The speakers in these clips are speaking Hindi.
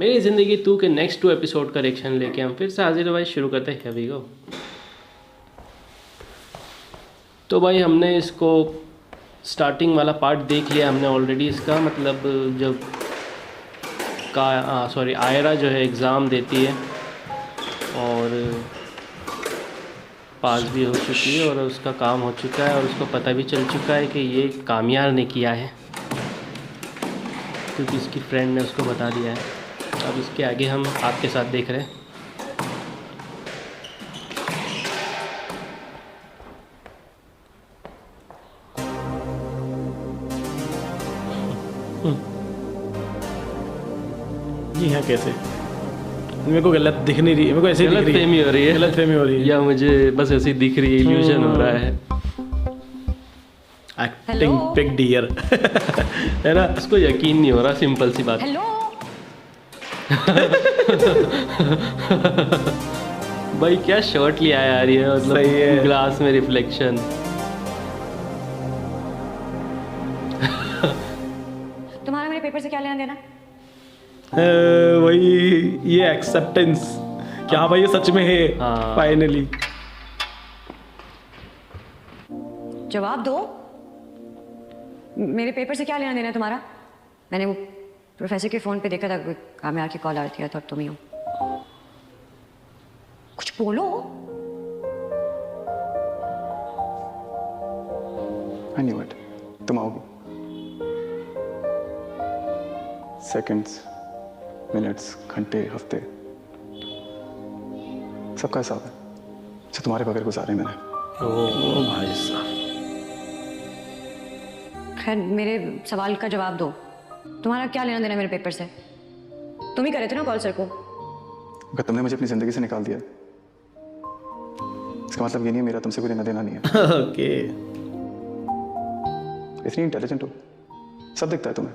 मेरी ज़िंदगी 2 के नेक्स्ट 2 एपिसोड का रिएक्शन लेके हम फिर से हाजिर है भाई। शुरू करते हैं। अभी गो तो भाई हमने इसको स्टार्टिंग वाला पार्ट देख लिया हमने ऑलरेडी। इसका मतलब जब आयरा जो है एग्ज़ाम देती है और पास भी हो चुकी है और उसका काम हो चुका है और उसको पता भी चल चुका है कि ये कामयाब ने किया है क्योंकि इसकी फ्रेंड ने उसको बता दिया है। अब इसके आगे हम आपके साथ देख रहे हैं। जी हाँ, कैसे मेरे को गलत दिख नहीं रही है, मेरे को ऐसे गलत फहमी हो रही है। गलत फहमी हो रही है या मुझे बस ऐसी दिख रही है, इल्यूजन हो रहा है। एक्टिंग बिग डियर है ना। इसको यकीन नहीं हो रहा, सिंपल सी बात। हेलो भाई क्या शर्ट लिया है यार ये, मतलब सही है। ग्लास में रिफ्लेक्शन। तुम्हारा मेरे पेपर से क्या लेना देना? वही ये एक्सेप्टेंस कि हाँ भाई ये सच में है। हाँ। फाइनली जवाब दो। मेरे पेपर से क्या लेना देना है तुम्हारा? मैंने वो प्रोफेसर के फोन पे देखा था, कामयाब की कॉल आ रही थी तो तुम ही हो। कुछ बोलो। I knew it. तुम आओगी। सेकंड्स, मिनट्स, घंटे, हफ्ते, सबका हिसाब है जो तुम्हारे बगैर गुजारे मैंने। ओ भाई साहब, खैर मेरे सवाल का जवाब दो। तुम्हारा क्या लेना देना मेरे पेपर से? तुम ही करे थे ना कॉल सर को। अगर तुमने मुझे अपनी जिंदगी से निकाल दिया इसका मतलब ये नहीं है मेरा तुमसे कोई लेना देना नहीं है। ओके इतनी इंटेलिजेंट हो, सब दिखता है तुम्हें,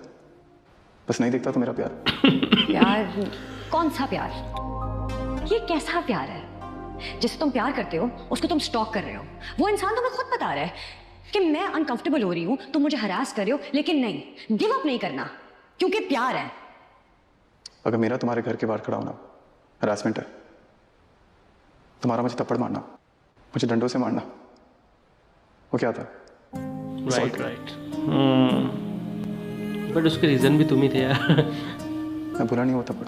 बस नहीं दिखता तो मेरा प्यार। प्यार? कौन सा प्यार? ये कैसा प्यार है? जिसे तुम प्यार करते हो उसको तुम स्टॉक कर रहे हो। वो इंसान तुम्हें खुद बता रहा है कि मैं अनकंफर्टेबल हो रही हूं, तुम मुझे हरास कर रहे हो, लेकिन नहीं, गिव अप नहीं करना क्योंकि प्यार है। अगर मेरा तुम्हारे घर के बाहर खड़ा होना हरासमेंट है, तुम्हारा मुझे थप्पड़ मारना, मुझे डंडों से मारना, वो क्या था? राइट। बट उसके रीज़न भी तुम ही थे यार। मैं बुरा नहीं हुआ थप्पड़।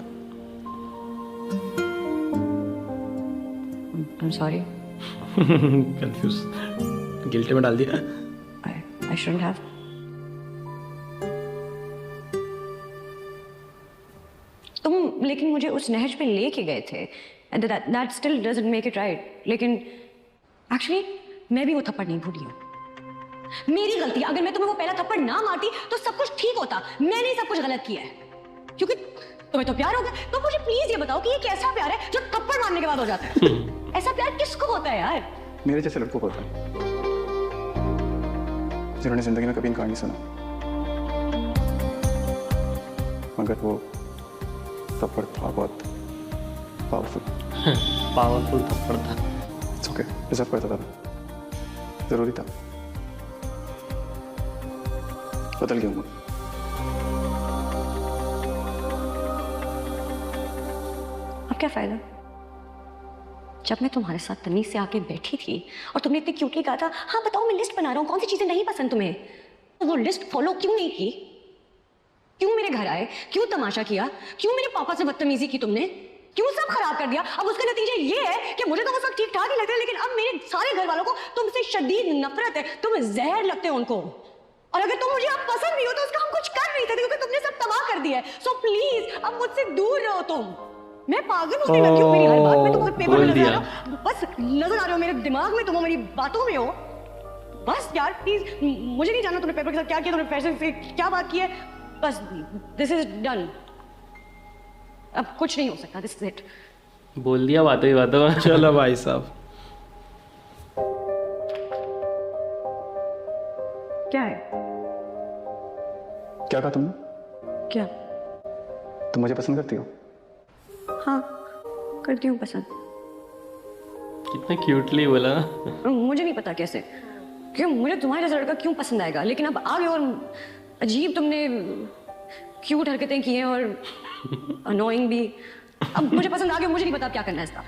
I'm sorry. कंफ्यूज, गिल्ट में डाल दिया। I shouldn't have. तुम लेकिन मुझे उस नहज पे लेके गए थे and that still doesn't make it right. लेकिन एक्चुअली मैं भी वो थप्पड़ नहीं भूली हूँ। मेरी गलती। अगर मैं तुम्हें वो पहला थप्पड़ ना मारती तो सब कुछ ठीक होता। मैंने सब कुछ गलत किया है क्योंकि तुम्हें तो प्यार हो गया। तो मुझे प्लीज ये बताओ कि ये कैसा प्यार है जो थप्पड़ मारने के बाद हो जाता है? ऐसा प्यार किसको होता है यार? मेरे जैसे लड़कों को होता है जिन्होंने जिंदगी में कभी इनकार नहीं सुना, मगर वो थप्पड़ था बहुत पावरफुल। पावरफुल थप्पड़ था। इट्स ओके, डिजर्व करता था, जरूरी था। बदल गया हूँ। अब क्या फायदा? जब मैं तुम्हारे साथ तमीज से आके बैठी थी और तुमने इतनी क्यूटली कहा था, हाँ बताओ मैं लिस्ट बना रहा हूँ, कौन सी चीजें नहीं पसंद तुम्हें, तो वो लिस्ट फॉलो क्यों नहीं की? क्यों मेरे घर आए? क्यों तमाशा किया? क्यों मेरे पापा से बदतमीजी की तुमने? क्यों सब खराब कर दिया? अब उसका नतीजा ये है कि मुझे तो वो सब ठीक ठाक ही लगता है, लेकिन अब मेरे सारे घर वालों को तुमसे शदीद नफरत है। तुम जहर लगते हो उनको, और अगर तुम मुझे अब पसंद भी हो तो उसका हम कुछ कर नहीं सकते क्योंकि तुमने सब तबाह कर दिया है। सो प्लीज अब मुझसे दूर रहो तुम। मैं पागल होने लगी हूँ, मेरी हर बात में तुम पेपर में नजर आ रहे हो, बस नजर आ रहे हो मेरे दिमाग में, तुम हो मेरी बातों में हो। बस यार प्लीज, मुझे नहीं जानना तुमने पेपर के साथ क्या किया, तुमने पैसे से क्या बात की है। बस दिस इज डन, अब कुछ नहीं हो सकता। This is it. बोल दिया बातों ही बातों में। चलो भाई साहब, क्या है? क्या कहा तुमने? क्या? तुम मुझे पसंद करती हो? हाँ करती हूँ पसंद। कितना क्यूटली बोला ना। मुझे नहीं पता कैसे, क्यों मुझे तुम्हारे जैसा लड़का क्यों पसंद आएगा, लेकिन अब आगे और अजीब तुमने क्यूट हरकतें की हैं और अनोइंग भी। अब मुझे पसंद आ गया, मुझे नहीं पता अब क्या करना है इसका।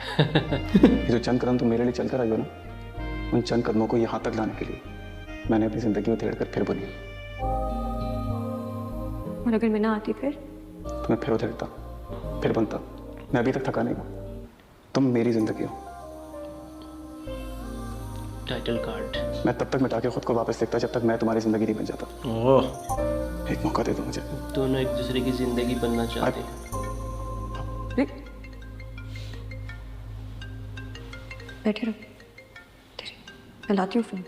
ये जो चंद कदम तुम मेरे लिए चल कर आई हो ना, उन चंद कदमों को यहाँ तक लाने के लिए मैंने अपनी जिंदगी उधेड़ कर फिर बुनी। और अगर मैं ना आती फिर? तो मैं फिर उधेड़ता, फिर बनता। मैं अभी तक थका नहीं हूँ। तुम मेरी जिंदगी हो। Title card. मैं तब तक मिटा के खुद को वापस लिखता जब तक मैं तुम्हारी जिंदगी नहीं बन जाता। ओह, एक मौका दे दो मुझे। दोनों एक दूसरे की जिंदगी बनना चाहते हैं। बैठे रहो, मैं लाती हूँ फोन,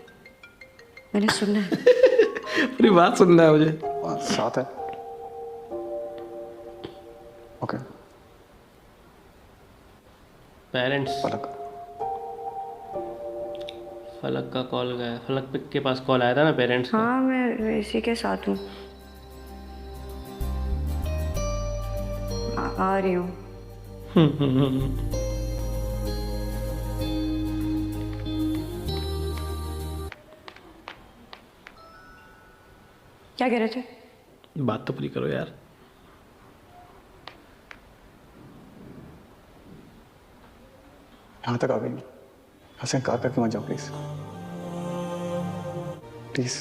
मैंने सुनना है। पूरी बात सुनना है मुझे। साथ है। ओके। पेरेंट्स। पलक। फलक का कॉल गया। फलक के पास कॉल आया था ना पेरेंट्स का। हाँ, मैं इसी के साथ हूँ, आ रही हूँ। क्या कह रहे थे? बात तो पूरी करो यार। यहाँ तक आ गई हूँ, हंसे कार करके मत जाओ प्लीज। प्लीज।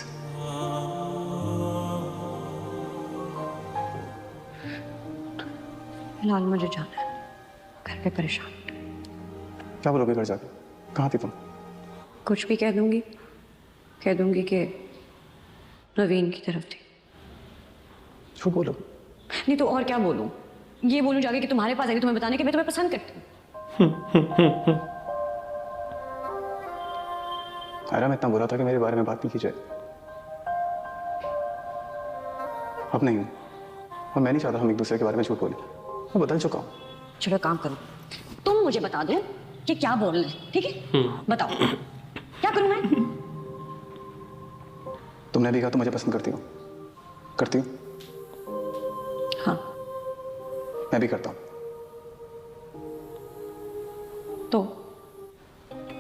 फिलहाल मुझे जाना है, घर पे परेशान। क्या बोलोगे घर जाके? कहाँ थी तुम? कुछ भी कह दूंगी कि नवीन की तरफ थी। झूठ बोलो। नहीं तो और क्या बोलूं? ये बोलूं जाके कि तुम्हारे पास आई थी तुम्हें बताने कि मैं तुम्हें पसंद करती हूँ। आयरा, मैं इतना बुरा था कि मेरे बारे में बात नहीं की जाए। अब नहीं हूँ, और मैं नहीं चाहता हम एक दूसरे के बारे में झूठ बोले। मैं बदल चुका हूँ। चलो काम करो, तुम मुझे बता दो कि क्या बोलना है, ठीक है? बताओ क्या करूं मैं? तुमने भी कहा तुम मुझे पसंद करती हो। करती हो? हाँ। मैं भी करता हूँ।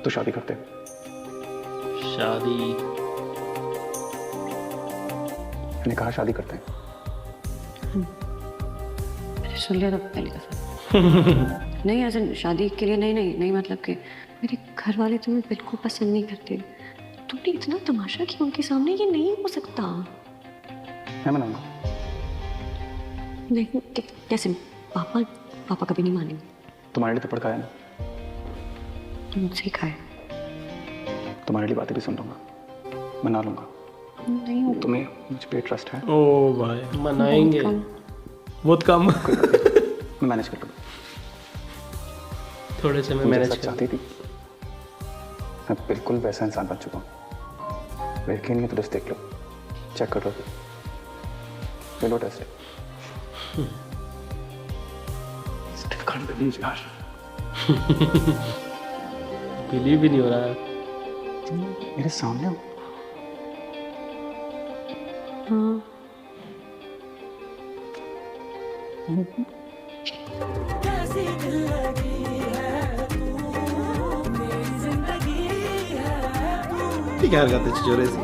तो शादी करते हैं। शादी। मैंने कहा शादी करते हैं। मैंने सुन लिया था पहली दफा। नहीं, ऐसे शादी के लिए नहीं, मतलब कि मेरे घर वाले तुम्हें बिल्कुल पसंद नहीं करते। तुमने इतना तमाशा किया उनके सामने, ये नहीं हो सकता। मैं मनाऊंगा। नहीं, कैसे? पापा कभी नहीं मानेंगे। तुम्हारे लिए थप्पड़ खाया ना, मुझसे खाए। तुम्हारे लिए बातें भी सुन लूंगा, मना लूंगा। नहीं हो। तुम्हें मुझ पे ट्रस्ट है? ओ भाई, मनाएंगे। बहुत कम। मैं मैनेज कर लूंगा। थोड़े से मैं मुझे मैनेज सच चाहती थी, मैं बिल्कुल वैसा इंसान बन चुका हूँ। यकीन नहीं तो बस देख लो, चेक कर लो, ले लो टेस्ट। यार बिलीव भी नहीं हो रहा है। मेरे सामने हो। हाँ। क्या करते चोरे से?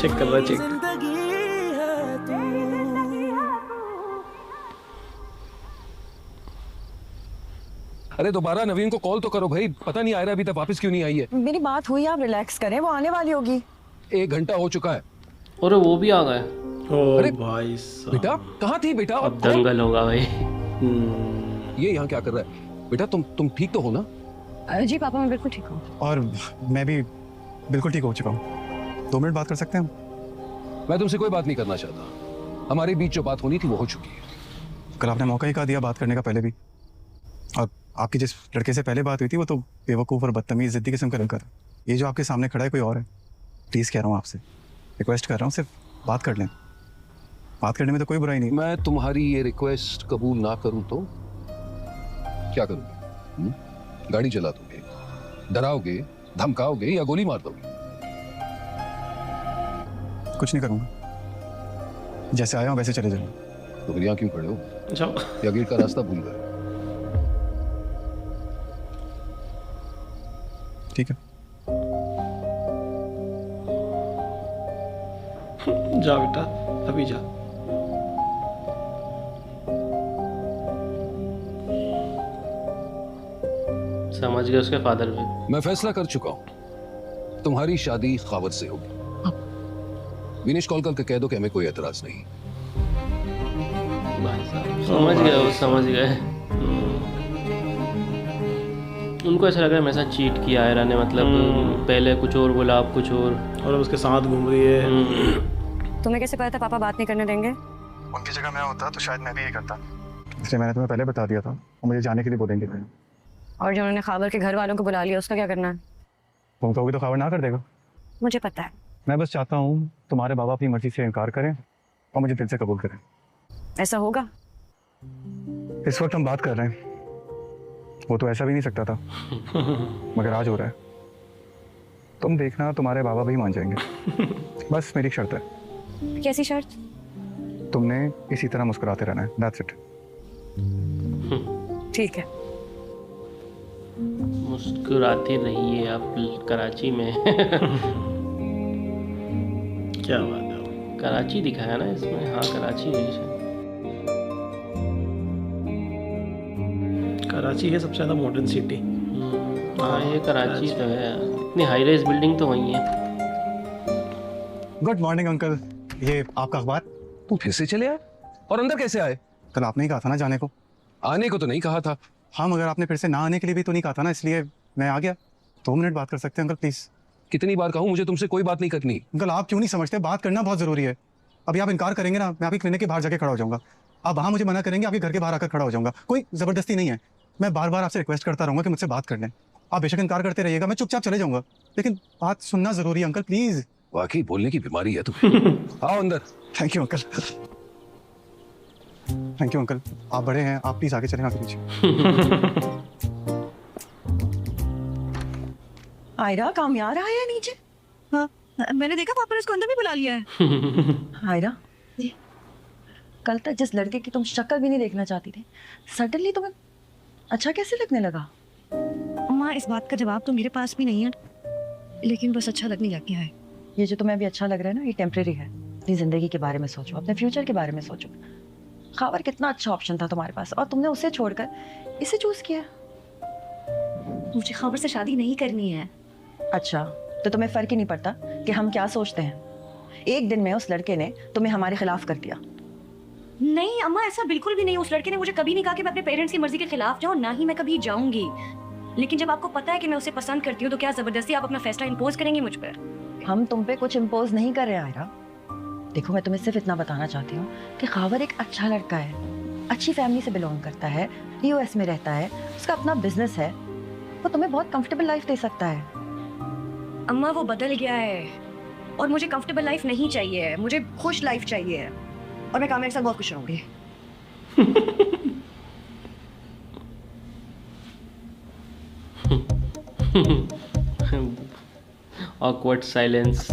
चेक कर रहा, चेक। अरे दोबारा नवीन को कॉल तो करो भाई, पता नहीं आयरा अभी तक वापस क्यों नहीं आई है। मेरी बात हुई, आप रिलैक्स करें, वो आने वाली होगी। 1 घंटा हो चुका है। और वो भी आ गए। ओ अरे भाई साहब। बेटा कहाँ थी बेटा? अब दंगल होगा भाई। ये यहाँ क्या कर रहा है? बेटा तुम ठीक तो हो ना? जी पापा, मैं बिल्कुल ठीक हूँ। और मैं भी बिल्कुल ठीक हो चुका हूँ। 2 मिनट बात कर सकते हैं हम? मैं तुमसे कोई बात नहीं करना चाहता। हमारे बीच जो बात होनी थी वो हो चुकी है। कल आपने मौका ही कहा दिया बात करने का पहले भी, और आपकी जिस लड़के से पहले बात हुई थी वो तो बेवकूफ़ और बदतमीज जिद्दी किस्म का लड़का था। ये जो आपके सामने खड़ा है कोई और है। प्लीज़ कह रहा हूँ आपसे, रिक्वेस्ट कर रहा हूँ, सिर्फ बात कर लें। बात करने में तो कोई बुराई नहीं। मैं तुम्हारी ये रिक्वेस्ट कबूल ना करूं तो क्या करूं? गाड़ी चला दोगे, डराओगे, धमकाओगे या गोली मार दोगे? कुछ नहीं करूँगा, जैसे आया हूँ वैसे चले जाऊँगा। तो फिर यहाँ क्यों खड़े हो? जाओ। या गेट का रास्ता भूल गए? ठीक है, जा बेटा, अभी जा। समझ गए, उसके फादर भी। मैं फैसला कर चुका हूं, तुम्हारी शादी खावर से होगी। विनेश कॉल करके कह दो कि हमें कोई एतराज नहीं। भाई साहब समझ गए, वो समझ गए। उनको ऐसा लग रहा है मेरे साथ चीट किया आयरा ने, मतलब पहले कुछ और बोला, अब कुछ और अब उसके साथ घूम रही है। तुम्हें कैसे पता था पापा बात नहीं करने देंगे? उनकी जगह मैं होता तो शायद मैं भी ये करता, इसलिए मैंने तुम्हें पहले बता दिया था और मुझे जाने के लिए बोलेंगे। और जो उन्होंने खाबर के घर वालों को बुला लिया, उसका क्या करना है? तुम कहोगे तो खबर ना कर देगा। मुझे पता है। मैं बस चाहता हूँ तुम्हारे बाबा अपनी मर्जी से इनकार करें और मुझे दिल से कबूल करें। ऐसा होगा? इस वक्त हम बात कर रहे हैं, वो तो ऐसा भी नहीं सकता था मगर आज हो रहा है। तुम देखना तुम्हारे बाबा भी मान जाएंगे। बस मेरी शर्त है। कैसी शर्त? तुमने इसी तरह मुस्कुराते रहना है, दैट्स इट। ठीक है। मुस्कुराती रहिए आप कराची में। क्या बात है। कराची दिखाया ना इसमें, हाँ कराची है शायद। कराची है सबसे ज़्यादा मॉडर्न सिटी। हाँ ये कराची तो है, इतनी हाई राइज बिल्डिंग तो वही है। गुड मॉर्निंग अंकल, ये आपका अखबार। तुम फिर से चले आए? और अंदर कैसे आए? कल आपने ही कहा था ना जाने को। आने को तो नहीं कहा था। हाँ मगर आपने फिर से ना आने के लिए भी तो नहीं कहा था ना, इसलिए मैं आ गया। 2 मिनट बात कर सकते हैं अंकल प्लीज? कितनी बार कहूं, मुझे तुमसे कोई बात नहीं करनी। अंकल आप क्यों नहीं समझते, बात करना बहुत जरूरी है। अभी आप इनकार करेंगे ना, मैं आपकी क्लिनिक के बाहर जाके खड़ा हो जाऊंगा। आप वहाँ मुझे मना करेंगे, आपके घर के बाहर आकर खड़ा हो जाऊंगा। कोई जबरदस्ती नहीं है, मैं बार बार आपसे रिक्वेस्ट करता रहूंगा कि मुझसे बात कर लें। आप बेशक इनकार करते रहिएगा, मैं चुपचाप चले जाऊंगा, लेकिन बात सुनना जरूरी है अंकल प्लीज। वाकई बोलने की बीमारी है तुम्हें। आओ अंदर। Thank you uncle. Thank you uncle, आप बड़े हैं, आप प्लीज आगे चलें आगे पीछे। आयरा कामयार आया है नीचे। हाँ मैंने देखा पापा ने उसको अंदर भी बुला लिया है। आयरा कल तक जिस लड़के की तुम शक्ल भी नहीं देखना चाहती थी, सडनली तुम्हें अच्छा कैसे लगने लगा? अम्मा इस बात का जवाब तो मेरे पास भी नहीं है, लेकिन बस अच्छा लगने लग गया है। ये जो तुम्हें अभी अच्छा लग रहा है ना, ये टेम्परेरी है। अपनी जिंदगी के बारे में सोचो, अपने फ्यूचर के बारे में सोचो। खावर कितना अच्छा ऑप्शन था तुम्हारे पास और तुमने उसे छोड़कर इसे चूज किया। मुझे खाबर से शादी नहीं करनी है। अच्छा तो तुम्हें फर्क ही नहीं पड़ता कि हम क्या सोचते हैं? एक दिन में उस लड़के ने तुम्हें हमारे खिलाफ कर दिया। नहीं अम्मा ऐसा बिल्कुल भी नहीं। उस लड़के ने मुझे कभी नहीं कहा कि मैं अपने पेरेंट्स की मर्जी के खिलाफ जाऊं, ना ही मैं कभी जाऊंगी। लेकिन जब आपको पता है कि मैं उसे पसंद करती हूँ, तो क्या जबरदस्ती आप अपना फैसला इंपोज करेंगे मुझ पर? हम तुम पे कुछ इम्पोज नहीं कर रहे आयरा। देखो मैं तुम्हें सिर्फ इतना बताना चाहती हूँ कि खावर एक अच्छा लड़का है, अच्छी फैमिली से बिलोंग करता है, यूएस में रहता है, उसका अपना बिजनेस है, वो तुम्हें बहुत कंफर्टेबल लाइफ दे सकता है। अम्मा वो बदल गया है और मुझे कंफर्टेबल लाइफ नहीं चाहिए, मुझे खुश लाइफ चाहिए और मैं कामयाब के साथ बहुत खुश रहूंगी। awkward silence.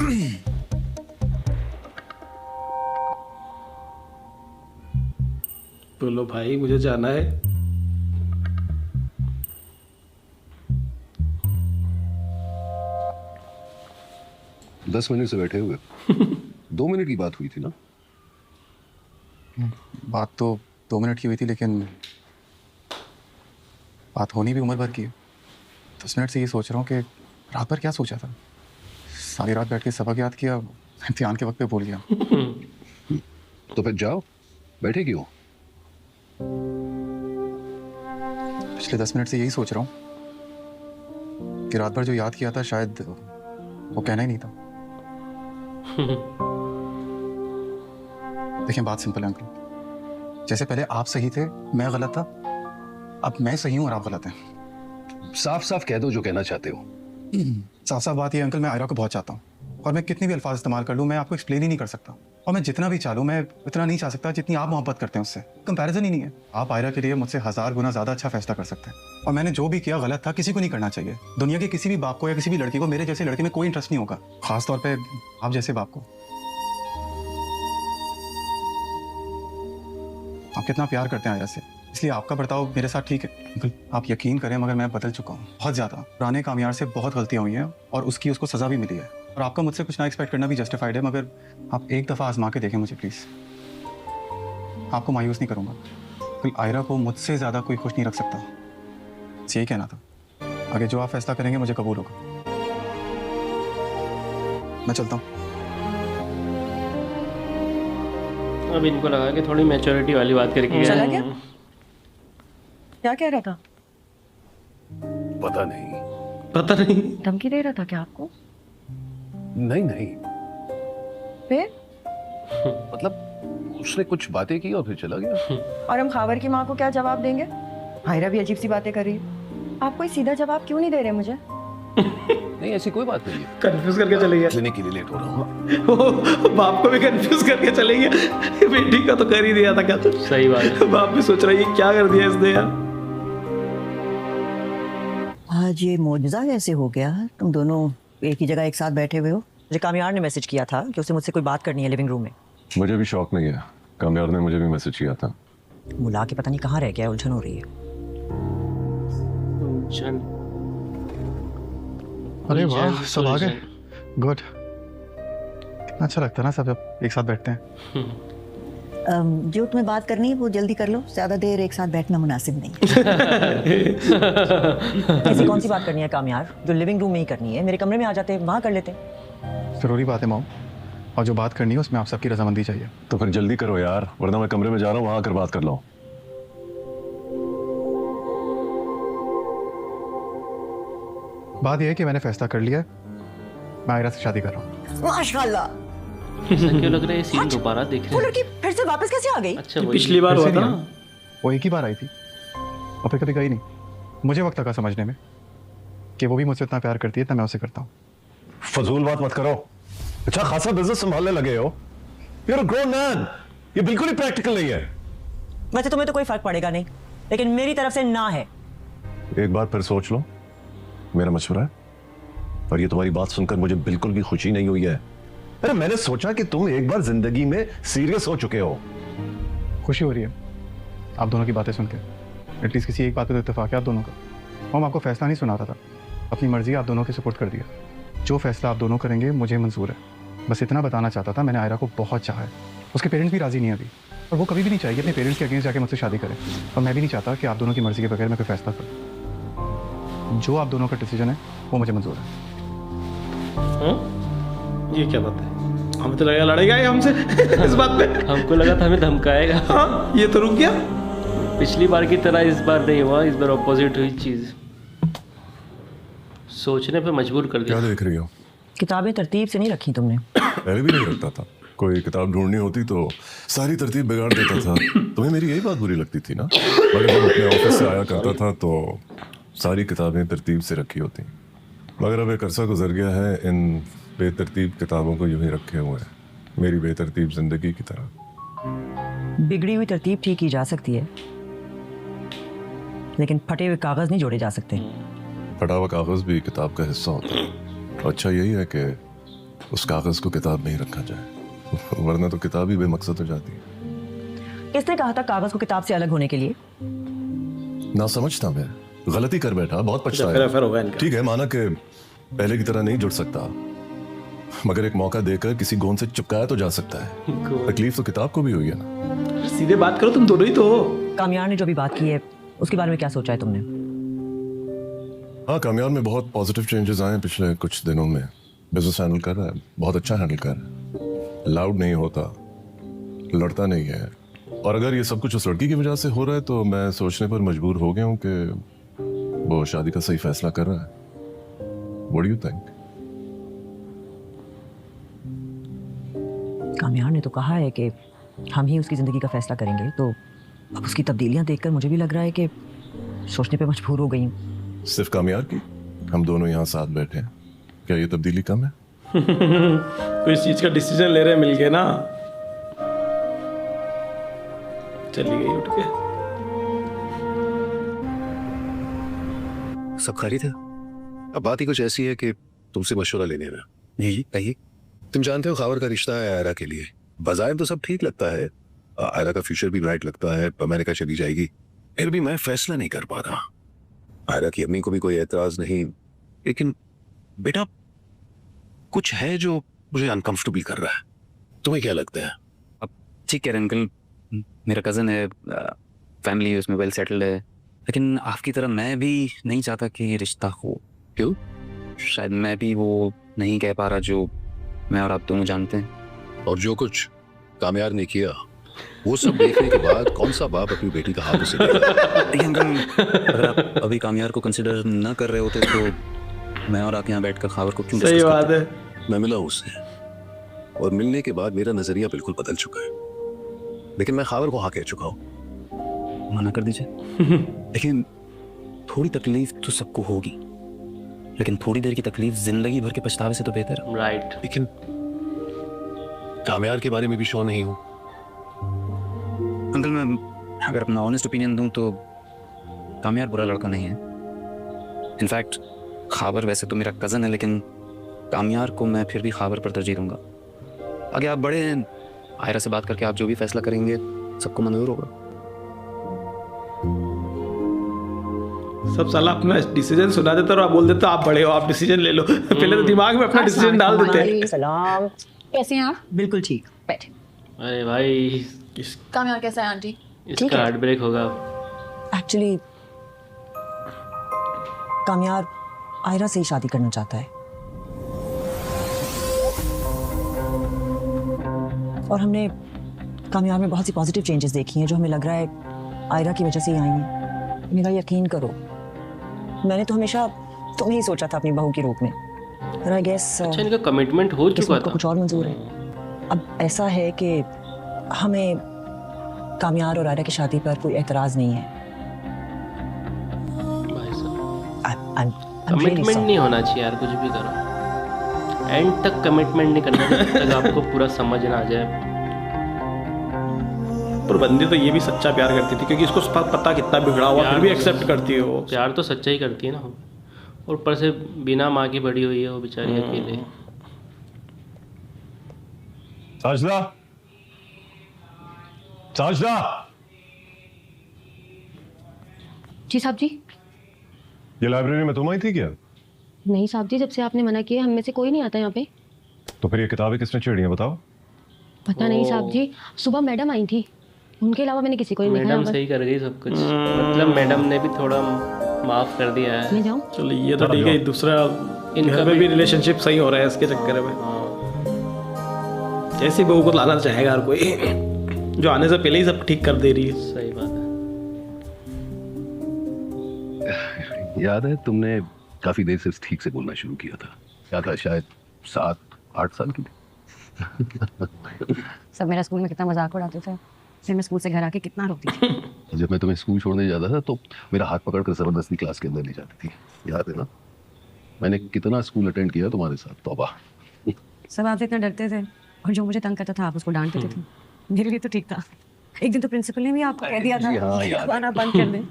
बोलो भाई मुझे जाना है। दस मिनट से बैठे हुए। 2 मिनट की बात हुई थी ना? बात तो 2 मिनट की हुई थी, लेकिन बात होनी भी उम्र भर की है। 10 मिनट से ये सोच रहा हूँ कि रात भर क्या सोचा था। सारी रात बैठ के सबक याद किया, इम्तिहान के वक्त पे भूल गया। तो फिर जाओ, बैठे क्यों? पिछले 10 मिनट से यही सोच रहा हूँ कि रात भर जो याद किया था शायद वो कहना ही नहीं था। देखिए बात सिंपल है अंकल, जैसे पहले आप सही थे, मैं गलत था, अब मैं सही हूँ और आप गलत हैं। साफ साफ कह दो जो कहना चाहते हो। साफ साफ बात ये अंकल, मैं आयरा को बहुत चाहता हूँ और मैं कितनी भी अल्फाज इस्तेमाल कर लूँ मैं आपको एक्सप्लेन ही नहीं कर सकता। और मैं जितना भी चाहूँ मैं इतना नहीं चाह सकता जितनी आप मोहब्बत करते हैं उससे। कंपैरिजन ही नहीं है। आप आयरा के लिए मुझसे 1000 गुना ज़्यादा अच्छा फैसला कर सकते हैं और मैंने जो भी किया गलत था, किसी को नहीं करना चाहिए। दुनिया के किसी भी बाप को या किसी भी लड़की को मेरे जैसे लड़के में कोई इंटरेस्ट नहीं होगा, खासतौर पर आप जैसे बाप को। आप कितना प्यार करते हैं आयरा से, इसलिए आपका बर्ताव मेरे साथ ठीक है। अंकल आप यकीन करें मगर मैं बदल चुका हूँ बहुत ज़्यादा। पुराने कामयार से बहुत गलतियाँ हुई हैं और उसको सज़ा भी मिली है। और आपका मुझसे कुछ ना एक्सपेक्ट करना भी जस्टिफाइड है, मगर आप एक दफ़ा आजमा के देखें मुझे प्लीज़। आपको मायूस नहीं करूँगा। कल आयरा को मुझसे ज़्यादा कोई खुश नहीं रख सकता, यही कहना था। आगे जो आप फैसला करेंगे मुझे कबूल होगा। मैं चलता हूँ। अब इनको लगा कि थोड़ी मैच्योरिटी वाली बात करके चला गए। गया? क्या कह रहा था? पता नहीं। पता नहीं। धमकी दे रहा था क्या आपको? नहीं नहीं, फिर? मतलब उसने कुछ बातें की और फिर चला गया। और हम खावर की माँ को क्या जवाब देंगे? आयरा भी अजीब सी बातें कर रही है। आप कोई सीधा जवाब क्यों नहीं दे रहे मुझे? नहीं, ऐसी कोई बात नहीं है। कंफ्यूज करके चले गया। क्लिनिक के लिए लेट हो रहा हूँ। वो बाप को भी कंफ्यूज करके चले गया। बेटी का तो कर ही दिया था क्या तो। सही बात है। बाप भी सोच रहा है ये क्या कर दिया इसने यार। आज ये मौजूदा कैसे हो गया? तुम दोनों एक ही जगह एक साथ बैठे हुए हो। मुझे कामयार ने मैसेज किया था कि उसे मुझसे कोई बात करनी है लिविंग रूम में। मुझे भी शौक नहीं है, कामयार ने मुझे भी मैसेज किया था। बुला के पता नहीं कहाँ रह गया, उलझन हो रही है। चल। अरे वाह, उलझन, सब आ गए। उलझन। गुड। कितना अच्छा लगता है ना सब जब एक साथ बैठते हैं। जो तुम्हें बात करनी है वो जल्दी कर लो, ज्यादा देर एक साथ बैठना मुनासिब नहीं। ऐसी कौन सी बात करनी है कामयार जो लिविंग रूम में ही करनी है? मेरे कमरे में आ जाते, वहाँ कर लेते। जरूरी बात है माओ, और जो बात करनी है उसमें आप सबकी रजामंदी चाहिए। तो फिर जल्दी करो यार, वरना मैं कमरे में जा रहा हूँ, वहां आकर बात कर लो। बात यह है कि मैंने फैसला कर लिया है, मैं आयरा से शादी कर रहा हूँ। माशाल्लाह। ऐसा क्यों लग रहा है ये सीन दोबारा देख रहे वो हैं? लड़की फिर से वापस कैसे आ गई? अच्छा ये वही। पिछली बार हुआ ऐसे था नहीं ना। है। वो एक ही बार आई थी और फिर कभी गई नहीं। मुझे वक्त लगा समझने में कि वो भी मुझसे इतना प्यार करती है इतना मैं उसे करता हूँ। फजूल बात मत करो, अच्छा खासा बिजनेस संभालने लगे हो। You're a grown man, ये बिल्कुल ही प्रैक्टिकल नहीं है। वैसे तुम्हें तो कोई फर्क पड़ेगा नहीं, लेकिन मेरी तरफ से ना है। एक बार फिर सोच लो, मेरा मशवरा है। और ये तुम्हारी बात सुनकर मुझे बिल्कुल भी खुशी नहीं हुई है। अरे मैंने सोचा कि तुम एक बार जिंदगी में सीरियस हो चुके हो। खुशी हो रही है आप दोनों की बातें सुन के। एटलीस्ट किसी एक बात पे तो इत्तेफाक है आप दोनों का। हम आपको फैसला नहीं सुना रहा था, अपनी मर्जी आप दोनों के सपोर्ट कर दिया। जो फैसला आप दोनों करेंगे मुझे मंजूर है। बस इतना बताना चाहता था, मैंने आयरा को बहुत चाहा है। उसके पेरेंट्स भी राजी नहीं है अभी, और वो कभी भी नहीं चाहेगी अपने पेरेंट्स के अगेंस्ट जाके मुझसे शादी करें। और मैं भी नहीं चाहता कि आप दोनों की मर्जी के बगैर मैं कोई फैसला करूँ। जो आप दोनों का डिसीजन है वो मुझे मंजूर है। ये क्या बात है? हमें तो लगा लड़ेगा ये हमसे इस बात पे। हमको लगा था हमें धमकाएगा। हाँ, ये तो रुक गया। पिछली बार की तरह इस बार नहीं हुआ, इस बार ऑपोजिट हुई चीज। सोचने पे मजबूर कर क्या दिया। देख रही हो? किताबें तरतीब से नहीं रखी तुमने। पहले भी नहीं रखता था, कोई किताब ढूंढनी होती तो सारी तरतीब बिगाड़ देता था। तुम्हें मेरी यही बात बुरी लगती थी ना? मगर जब अपने ऑफिस से आया करता था तो सारी किताबें तरतीब से रखी होती। मगर अब एक अरसा गुजर गया है, इन बेतरतीब किताबों को यूं ही रखे हुए हैं, मेरी बेतरतीब जिंदगी की तरह। बिगड़ी हुई तरतीब ठीक की जा सकती है, लेकिन फटे हुए कागज नहीं जोड़े जा सकते। फटा हुआ कागज भी किताब का हिस्सा होता है। अच्छा यही है कि उस कागज को किताब में ही रखा जाए, वरना तो किताब ही बेमकसद हो जाती है। किसने कहा था कागज को किताब से अलग होने के लिए? ना समझता मैं, गलती कर बैठा, बहुत फिर पछताया। अफेयर होगा इनका। ठीक है, माना कि पहले की तरह नहीं जुड़ सकता, मगर एक मौका देकर किसी गोंद से चिपकाया तो जा सकता है। तकलीफ तो किताब को भी हुई है ना। सीधे बात करो, तुम दोनों ही तो हो। कामयार ने जो भी बात की है उसके बारे में क्या सोचा है तुमने? हाँ, कामयाब में बहुत पॉजिटिव चेंजेस आए हैं पिछले कुछ दिनों में। बिजनेस हैंडल कर रहा है, बहुत अच्छा हैंडल कर रहा है। लाउड नहीं होता, लड़ता नहीं है। और अगर ये सब कुछ उस लड़की की वजह से हो रहा है तो मैं सोचने पर मजबूर हो गया हूँ कि वो शादी का सही फैसला कर रहा है। What do you think? कामयार ने तो कहा है कि हम ही उसकी जिंदगी का फैसला करेंगे, तो अब उसकी तब्दीलियां देखकर मुझे भी लग रहा है कि सोचने पे मजबूर हो गई हूँ। सिर्फ कामयाब की? हम दोनों यहाँ साथ बैठे हैं, क्या ये तब्दीली कम है? कोई चीज का डिसीजन ले रहे मिल गए ना। चली गई उठ के। सब खैरियत है? अब बात ही कुछ ऐसी है कि तुमसे मशवरा लेने में। जी कहिए। तुम जानते हो खावर का रिश्ता है आयरा के लिए। बज़ाहिर तो सब ठीक लगता है, आयरा का फ्यूचर भी ब्राइट लगता है, अमेरिका चली जाएगी। फिर भी मैं फैसला नहीं कर पा रहा। आयरा की अम्मी को भी कोई एतराज नहीं, लेकिन बेटा कुछ है जो मुझे अनकंफर्टेबल कर रहा है। तुम्हें क्या लगता है? अब ठीक है अंकल, मेरा कज़न है, फैमिली उसमें वेल सेटल्ड है, लेकिन आपकी तरह मैं भी नहीं चाहता कि ये रिश्ता हो। क्यों? शायद मैं भी वो नहीं कह पा रहा जो मैं और आप दोनों जानते हैं। और जो कुछ कामयार ने किया वो सब देखने के बाद कौन सा बाप अपनी बेटी का हाथ उसे देगा? देखिए अंकल, अगर आप अभी कामयार को कंसिडर न कर रहे होते तो मैं और आप यहाँ बैठकर खावर को क्यों सही डिस्कस बात करते? है। मैं मिला हूं उससे और मिलने के बाद मेरा नजरिया बिल्कुल बदल चुका है, लेकिन मैं खावर को हाँ कह चुका हूँ। मना कर दीजिए। लेकिन थोड़ी तकलीफ तो सबको होगी, लेकिन थोड़ी देर की तकलीफ जिंदगी भर के पछतावे से तो बेहतर है। राइट। लेकिन कामयार के बारे में भी श्योर नहीं हूँ। अंकल मैं अगर अपना ऑनेस्ट ओपिनियन दूं तो कामयार बुरा लड़का नहीं है। इनफैक्ट खाबर वैसे तो मेरा कज़न है, लेकिन कामयार को मैं फिर भी खाबर पर तरजीह दूंगा। आगे आप बड़े हैं, आयरा से बात करके आप जो भी फैसला करेंगे सबको मंजूर होगा। सब साला अपना डिसीजन सुना देते और आप बोल देते आप बड़े हो, आप डिसीजन ले लो। पहले तो दिमाग में अपना डिसीजन डाल देते हैं। सलाम। कैसे हैं आप? बिल्कुल ठीक। बैठे। अरे भाई कामयार कैसा है आंटी? ठीक इसका है। हार्ट ब्रेक होगा। एक्चुअली कामयार आयरा से ही शादी करना चाहता है और हमने कामयार में बहुत सी पॉजिटिव चेंजेस देखी हैं जो हमें लग रहा है आयरा की वजह से ही आई हैं। मेरा यकीन करो, मैंने तो हमेशा तुम्हें ही सोचा था अपनी बहू के रूप में, पर आई गेस अच्छा, इनका कमिटमेंट हो चुका किस्मत को था। कुछ और मंजूर है। अब ऐसा है कि हमें कामयार और आयरा की शादी पर कोई एतराज नहीं है। भाई साहब, I'm really कमिटमेंट sorry. नहीं होना चाहिए यार, कुछ भी करो एंड तक कमिटमेंट नहीं करना जब तक आपको पूरा समझ ना आ जाए। पर बंदी तो ये भी सच्चा प्यार करती थी, क्योंकि इसको पता कितना बिगड़ा हुआ फिर भी एक्सेप्ट करती है वो। प्यार तो सच्चा ही करती है ना, और ऊपर से बिना माँ की बड़ी हुई है वो बेचारी अकेले। साजदा, साजदा, जी साहब जी। ये लाइब्रेरी में तुम आई थी क्या? नहीं साहब जी, जब से आपने मना किया हम में से कोई नहीं आता यहाँ पे। तो फिर ये किताबें किसने छेड़ी हैं बताओ? पता नहीं साहब जी, सुबह मैडम आई थी, उनके अलावा मैंने किसी को नहीं देखा मैडम यहाँ पर। सही कर गई सब कुछ, मतलब मैडम ने भी थोड़ा माफ कर दिया है। मैं जाऊँ? चलो ये तो ठीक है, दूसरा इनका घर में भी- भी रिलेशनशिप सही हो रहा है इसके चक्कर में। जैसी बहू को लाना चाहेगा हर कोई, जो आने से पहले ही सब ठीक कर दे रही है। सही बात है। याद है तुमने काफी देर से ठीक से बोलना शुरू किया था, क्या था, शायद 7-8 साल की थी। सब मेरा स्कूल में कितना मजाक उड़ाते थे, फिर मैं स्कूल से घर आके कितना रोती थी। जब मैं तुम्हें स्कूल छोड़ने जाता था तो मेरा हाथ पकड़कर जबरदस्ती क्लास के अंदर ले जाती थी, याद है ना? मैंने कितना स्कूल अटेंड किया तुम्हारे साथ, तौबा। सब आपसे इतना डरते थे और जो मुझे तंग करता था आप उसको डांट देते थे। मेरे लिए तो ठीक था। एक दिन तो प्रिंसिपल ने भी आपको कह दिया था हाँ, कि याद है। आना बंद कर दें,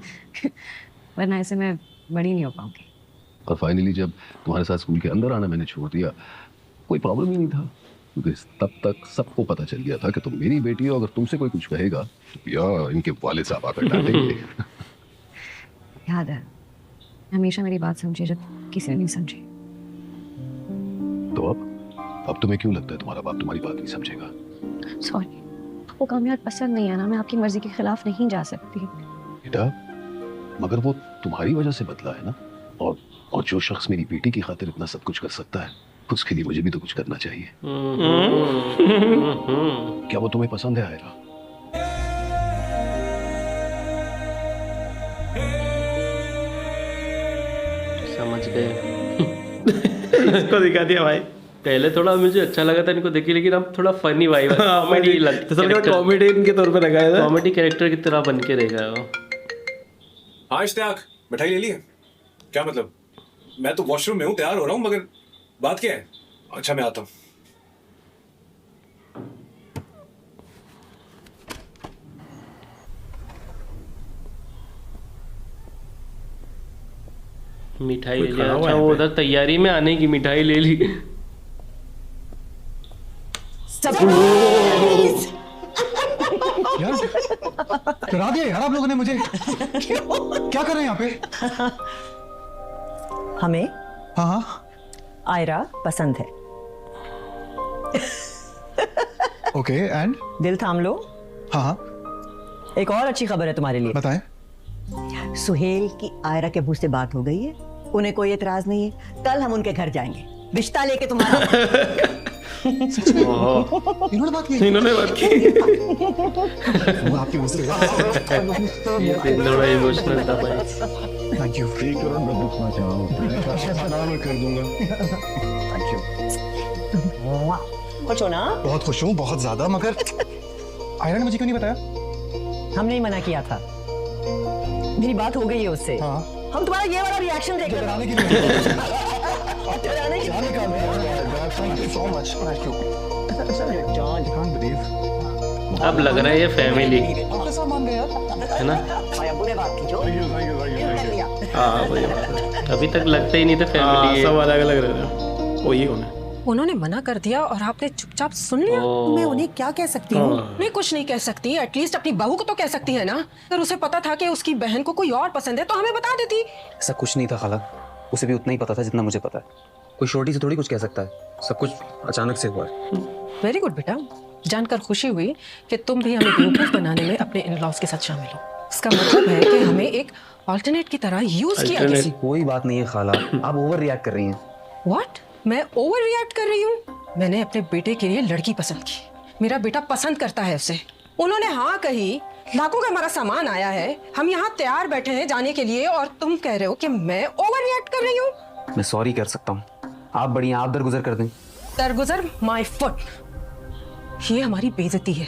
वरना ऐसे मैं बड़ी नहीं हो पाऊंगी। और फाइनली जब तुम्हारे साथ स्कूल के अंदर आना मैंने छोड़ दिया, कोई प्रॉब्लम ही नहीं था, क्योंकि तब तक सबको पता चल गया था कि तुम मेरी बेटी हो। अगर तुमसे कोई कुछ कहेगा तो यार इनके वालिद साहब आकर डांटेंगे। याद है, हमेशा मेरी बात समझी जब किसी ने नहीं समझी। तो अब तुम्हें क्यों लगता है तुम्हारा बाप तुम्हारी बात नहीं समझेगा? सॉरी, वो कामयाब पसंद नहीं है ना, मैं आपकी मर्जी के खिलाफ नहीं जा सकती। बेटा, मगर वो तुम्हारी वजह से बदला है ना, और जो शख्स मेरी बेटी की खातिर इतना सब कुछ कर सकता है, उसके लिए मुझे भी तो कुछ करना चाहिए। क्या वो तुम्हें पसंद है आयरा? समझ गए। इसको दिखा दिया भाई। पहले थोड़ा मुझे अच्छा लगा था इनको देखी, लेकिन अब थोड़ा फनी वाइब है, कॉमेडी कॉमेडी इनके तौर पे लगाया था। कॉमेडी कैरेक्टर की तरह बन के रहेगा वो। हाँ इश्तियाक, मिठाई ले ली है? क्या मतलब? मैं तो वॉशरूम में हूँ, तैयार हो रहा हूँ, मगर बात क्या है? अच्छा मैं आता हूँ। मिठाई कोई ले खड़ा लिया। हुआ अच्छा है वो यहाँ पे। उधर तैयारी में आने की मिठाई ले ली। यार डरा दिया यार आप लोगों ने मुझे। क्या कर रहे हैं यहाँ पे? हमें हाँ हाँ आयरा पसंद है। ओके एंड दिल थाम लो, हाँ हाँ एक और अच्छी खबर है तुम्हारे लिए। बताएं। सुहेल की आयरा के अबू से बात हो गई है, उन्हें कोई एतराज नहीं है। कल हम उनके घर जाएंगे रिश्ता लेके तुम्हारा। इन्होंने बात की। इन्होंने बात की। वो आपकी मुझसे ये सीन थोड़ा इमोशनल था भाई। Thank you. ठीक करो, मैं दुखना चाहूँ मैं कर दूंगा। Thank you. खुश हो ना? बहुत खुश हूँ, बहुत ज्यादा। मगर आयरा ने मुझे क्यों नहीं बताया? हमने ही मना किया था। मेरी बात हो गई है उससे। हाँ। हम तुम्हारा ये वाला रिएक्शन देख रहे डराने थे। के लिए। डराने की- thank you so much. Thank you. I can't believe। अब लग रहा है ये फैमिली आपके साथ मान गए यार। है ना। भाई अब्बू ने बात की जो कर लिया। हाँ वही बात है। अभी तक लगता ही नहीं था हाँ फैमिली सब अलग अलग रह रहे हैं। वो ये कौन है? उन्होंने मना कर दिया और आपने चुपचाप सुन लिया। मैं उन्हें क्या कह सकती हूँ? मैं कुछ नहीं कह सकती, एटलीस्ट अपनी बहू को तो कह सकती है ना। अगर उसे पता था कि उसकी बहन को कोई और पसंद है तो हमें बता देती। ऐसा कुछ नहीं था खाला, उसे भी उतना ही पता था जितना मुझे पता है। कोई शॉर्टी से थोड़ी कुछ कह सकता है, सब कुछ अचानक से हुआ है। वेरी गुड बेटा, जानकर खुशी हुई कि तुम भी हमें बेवकूफ बनाने में अपने इन लॉज के साथ शामिल हो। इसका मतलब है कि हमें एक ऑल्टरनेट की तरह यूज किया गया। ऐसी कोई बात नहीं है खाला, आप ओवर रिएक्ट कर रही हैं। व्हाट? मैं ओवर रिएक्ट कर रही हूँ? मैंने अपने बेटे के लिए लड़की पसंद की, मेरा बेटा पसंद करता है उसे। उन्होंने हाँ कही, लाखों का हमारा सामान आया है, हम यहाँ तैयार बैठे हैं जाने के लिए और तुम कह रहे हो कि मैं ओवर रिएक्ट कर रही हूँ। मैं सॉरी कर सकता हूँ, आप बड़ी हैं, आप दरगुजर कर दें। दरगुजर माय फुट, ये हमारी बेइज्जती है।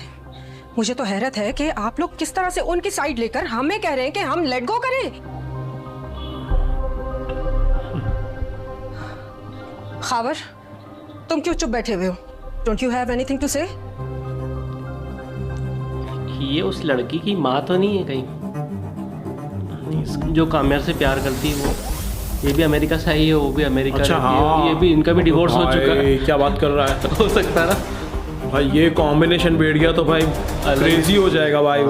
मुझे तो हैरत है कि आप लोग किस तरह से उनकी साइड लेकर हमें कह रहे हैं कि हम लेट गो करें। खावर, तुम क्यों चुप बैठे हुए हो? Don't you have anything to say? ये उस लड़की की माँ तो नहीं है कहीं, जो काम्यार से प्यार करती है वो? ये भी अमेरिका से आई है, वो भी अमेरिका। अच्छा, रहती है। हाँ। ये भी, इनका भी डिवोर्स हो चुका है। क्या बात कर रहा है? हो सकता है ना भाई ये कॉम्बिनेशन बैठ गया तो भाई क्रेजी हो जाएगा भाई।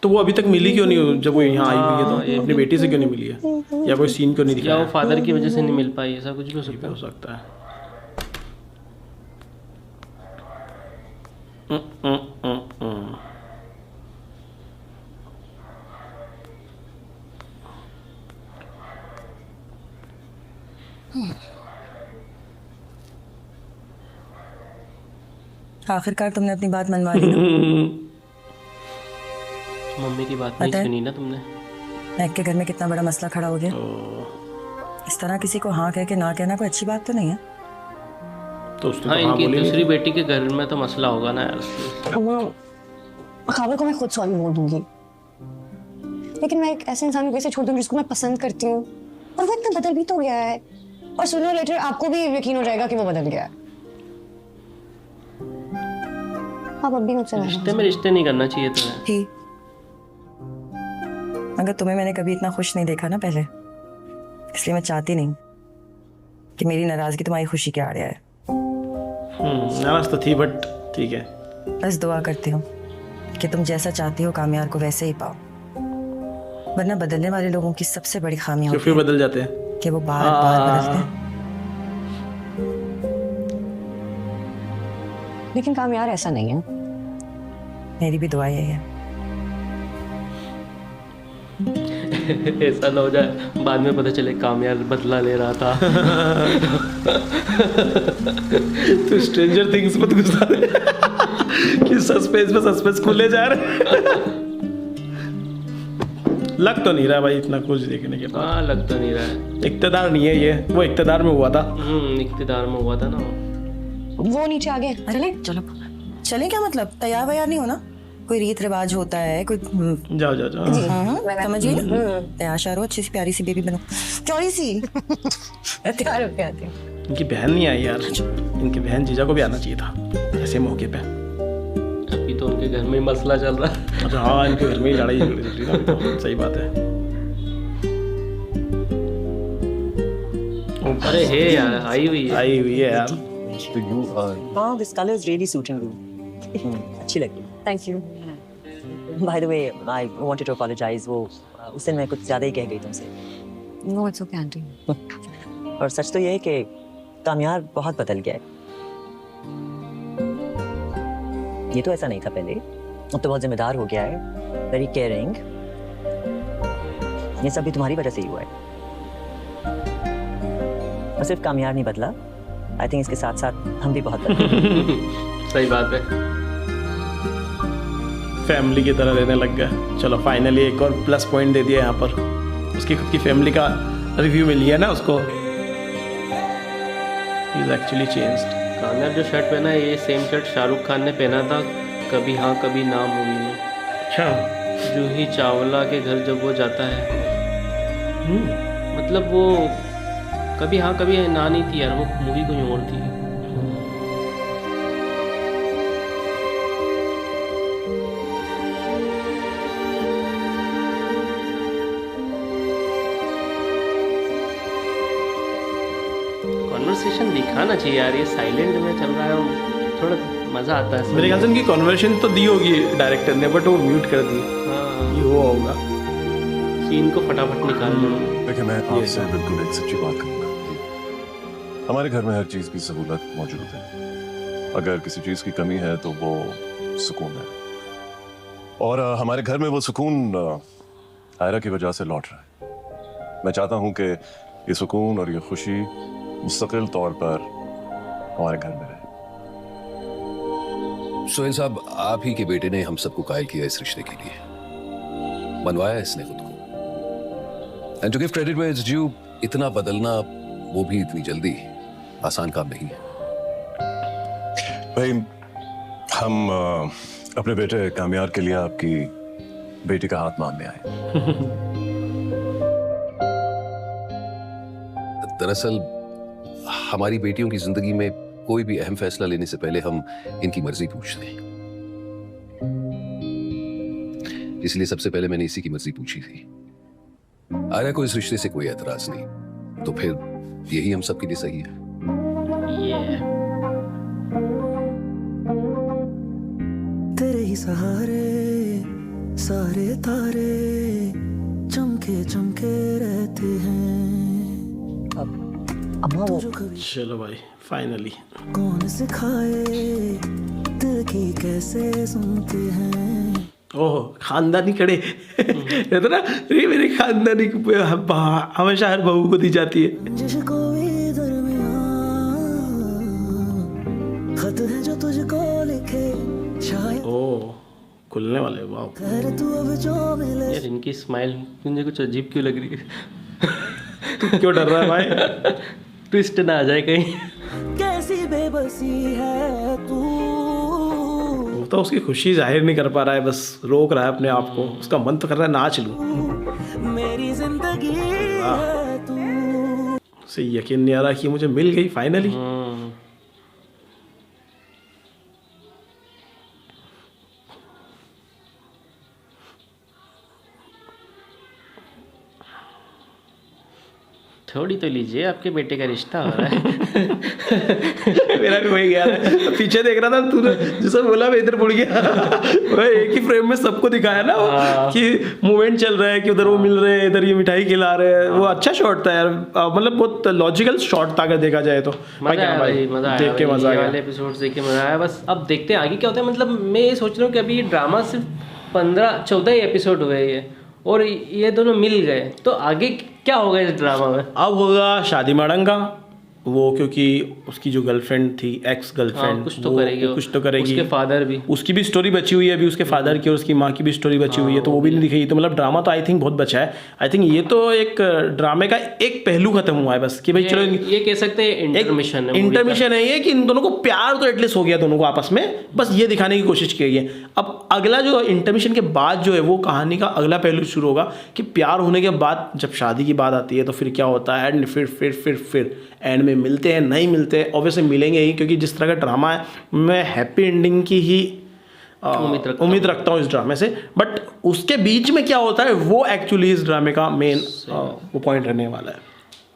तो वो अभी तक मिली क्यों नहीं? जब वो यहाँ आई हुई है तो अपनी बेटी से क्यों नहीं मिली है? या कोई सीन क्यों नहीं या दिखाया? वो फादर की वजह से नहीं मिल पाई, ऐसा कुछ भी हो सकता हो सकता है। आखिरकार तुमने अपनी बात मनवा ली ना? मम्मी की बात नहीं पता है? सुनी ना तुमने? महक के घर में कितना बड़ा मसला खड़ा हो गया। इस तरह किसी को हाँ कह के ना कहना कोई अच्छी बात तो नहीं है। तो उसने हाँ, तो हाँ इनकी बोली दूसरी बेटी के घर में तो मसला होगा ना यार। खावर को मैं खुद सॉरी बोल दूंगी, लेकिन मैं एक ऐसे इंसान को कैसे छोड़ दूंगी जिसको मैं पसंद करती हूँ, और वो इतना बदल भी तो गया है। और सुनो लेटर आपको भी यकीन हो जाएगा कि वो बदल गया है। आप अब भी मुझसे रिश्ते में रिश्ते नहीं करना चाहिए तुम्हें। ही अगर तुम्हें मैंने कभी इतना खुश नहीं देखा ना पहले, इसलिए मैं चाहती नहीं कि मेरी नाराजगी तुम्हारी खुशी के आड़े आए। नाराज तो थी बट ठीक है। बस दुआ करती हूँ कि तुम जैसा चाहती हो कामयार को वैसे ही पाओ, वरना बदलने वाले लोगों की सबसे बड़ी खामी क्यों होती फिर है बदल जाते हैं? कि वो बार बार बदलते हैं। लेकिन कामयार ऐसा नहीं है। मेरी भी दुआ यही है। ऐसा ना हो जाए बाद में पता चले कामयार बदला ले रहा था। तो स्ट्रेंजर थिंग्स मत घुसा दे कि सस्पेंस पे सस्पेंस खुले जा रहे हैं। लग तो नहीं रहा भाई इतना कुछ देखने के बाद। हाँ, लग तो नहीं रहा है। इक्तदार नहीं है ये, वो इक्तदार में हुआ था। इक्तदार में हुआ था ना वो नीचे आ गए। चले चलो चले, क्या मतलब तैयार वैयार नहीं होना? कोई रीत रिवाज होता है कोई। जाओ जाओ जाओ। समझिए ना, तैयार शार हो, अच्छी सी प्यारी सी बेबी बनो, चौड़ी सी तैयार होके आती हूँ। इनकी बहन नहीं आई यार, इनकी बहन जीजा को भी आना चाहिए था ऐसे मौके पे। अभी तो उनके घर में ही मसला चल रहा है। अच्छा हाँ, इनके घर में ही लड़ाई चल रही है तो सही बात है। अरे हे यार, आई हुई है यार। हाँ, this colour is really suiting you. अच्छी लगी। Thank you. By the way I wanted to apologise, वो उस दिन मैं कुछ ज्यादा ही कह गई तुमसे। No it's okay aunty. और सच तो ये है कि कामयार बहुत बदल गया है। ये तो ऐसा नहीं था पहले, अब तो बहुत जिम्मेदार हो गया है, वेरी केयरिंग, ये सब भी तुम्हारी वजह से ही हुआ है। और सिर्फ कामयाब नहीं बदला, आई थिंक इसके साथ साथ हम भी बहुत बदले। सही बात है। फैमिली की तरह रहने लग गया। चलो फाइनली एक और प्लस पॉइंट दे दिया यहाँ पर, उसकी खुद की फैमिली का रिव्यू मिल गया ना उसको। Is actually changed. कामयाब जो शर्ट पहना है ये सेम शर्ट शाहरुख खान ने पहना था कभी हाँ कभी ना मूवी में। अच्छा। जूही चावला के घर जब वो जाता है, मतलब वो कभी हाँ कभी ना नहीं थी यार, वो मूवी कोई और थी। कॉन्वर्सेशन दिखाना चाहिए यार, ये साइलेंट में चल रहा है, थोड़ा मज़ा आता है। मेरे ख्याल से उनकी कॉन्वर्सेशन तो दी होगी डायरेक्टर ने, बट वो म्यूट कर दी। हाँ, ये वो होगा सीन को फटाफट निकाल लो। देखिए मैं आपसे बिल्कुल एक सच्ची बात करूँगा। हमारे घर में हर चीज़ की सहूलत मौजूद है। अगर किसी चीज़ की कमी है तो वो सुकून है, और हमारे घर में वो सुकून आयरा की वजह से लौट रहा है। मैं चाहता हूँ कि ये सुकून और ये खुशी मुस्तकिल तौर पर हमारे घर में रहे। सोहेल साहब, आप ही के बेटे ने हम सबको कायल किया इस रिश्ते के लिए, बनवाया इसने खुद को। And to give credit where it's due, इतना बदलना वो भी इतनी जल्दी आसान काम नहीं है। भाई हम अपने बेटे कामयार के लिए आपकी बेटी का हाथ मांगने आए। दरअसल हमारी बेटियों की जिंदगी में कोई भी अहम फैसला लेने से पहले हम इनकी मर्जी पूछते हैं, इसलिए सबसे पहले मैंने इसी की मर्जी पूछी थी। आयरा को इस रिश्ते से कोई एतराज नहीं, तो फिर यही हम सबके लिए सही है। तेरे ही सहारे सारे तारे चमके चमके रहते हैं। अम्मा वो चलो भाई फाइनली कौन सिखाए दिल की कैसे सुनते हैं। ओह खानदानी कड़े कहते ना, ये मेरे खानदानी हमेशा हर बहू को दी जाती है। जिसको भी दरमियां खत है जो तुझको लिखे शायद। ओह खुलने वाले, वाह। कर तू अब जो मिले। यार इनकी स्माइल मुझे कुछ अजीब क्यों लग रही है? क्यों डर रहा है भाई? ट्विस्ट ना आ जाए कहीं। कैसी बेबसी है तू। वो तो उसकी खुशी जाहिर नहीं कर पा रहा है, बस रोक रहा है अपने आप को। उसका मन तो कर रहा है नाच लूं। मेरी जिंदगी है तू। उसे यकीन नहीं आ रहा कि मुझे मिल गई फाइनली। थोड़ी तो लीजिए, आपके बेटे का रिश्ता हो रहा है। मेरा भी वही गया है, पीछे देख रहा था तूने जैसे बोला मैं इधर मुड़ गया। वह एक ही फ्रेम में सबको दिखाया ना कि मूवमेंट चल रहा है, कि उधर वो मिल रहे हैं, इधर ये मिठाई खिला रहे हैं। वो अच्छा शॉट था यार, मतलब बहुत लॉजिकल शॉट था अगर देखा जाए तो। मजा आया, देख के मजा आया। एपिसोड देख के मजा आया। बस अब देखते हैं आगे क्या होता है। मतलब मैं ये सोच रहा हूँ कि अभी ये ड्रामा सिर्फ 15-14 ही एपिसोड हुए ये, और ये दोनों मिल गए, तो आगे क्या होगा इस ड्रामा में? अब होगा शादी मड़ंगा वो, क्योंकि उसकी जो गर्लफ्रेंड थी, एक्स गर्लफ्रेंड, कुछ तो करेगी, उसके फादर भी, उसकी भी स्टोरी बची हुई है अभी, उसके फादर की और उसकी माँ की भी स्टोरी बची हुई है, तो वो भी नहीं दिखाई। तो मतलब ड्रामा तो आई थिंक बहुत बचा है। आई थिंक ये तो एक ड्रामे का एक पहलू खत्म हुआ है बस, कि भाई चलो ये कह सकते हैं इंटरमिशन है ये, कि इन दोनों को प्यार तो एटलीस्ट हो गया दोनों को आपस में, बस ये दिखाने की कोशिश की है। अब अगला जो इंटरमिशन के बाद जो है वो कहानी का अगला पहलू शुरू होगा, कि प्यार होने के बाद जब शादी की बात आती है तो फिर क्या होता है, एंड फिर एंड में मिलते हैं नहीं मिलते, ऑब्वियसली मिलेंगे ही, क्योंकि जिस तरह का ड्रामा है मैं हैप्पी एंडिंग की ही उम्मीद रखता हूँ इस ड्रामे से। बट उसके बीच में क्या होता है वो एक्चुअली इस ड्रामे का मेन वो पॉइंट रहने वाला है।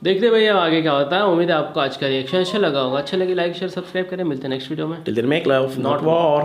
देखते भैया आगे क्या होता है। उम्मीद है आपको आज का रिएक्शन अच्छा लगा होगा। अच्छा लगे लाइक शेयर सब्सक्राइब करें। मिलते हैं नेक्स्ट वीडियो में। Till then make love not war.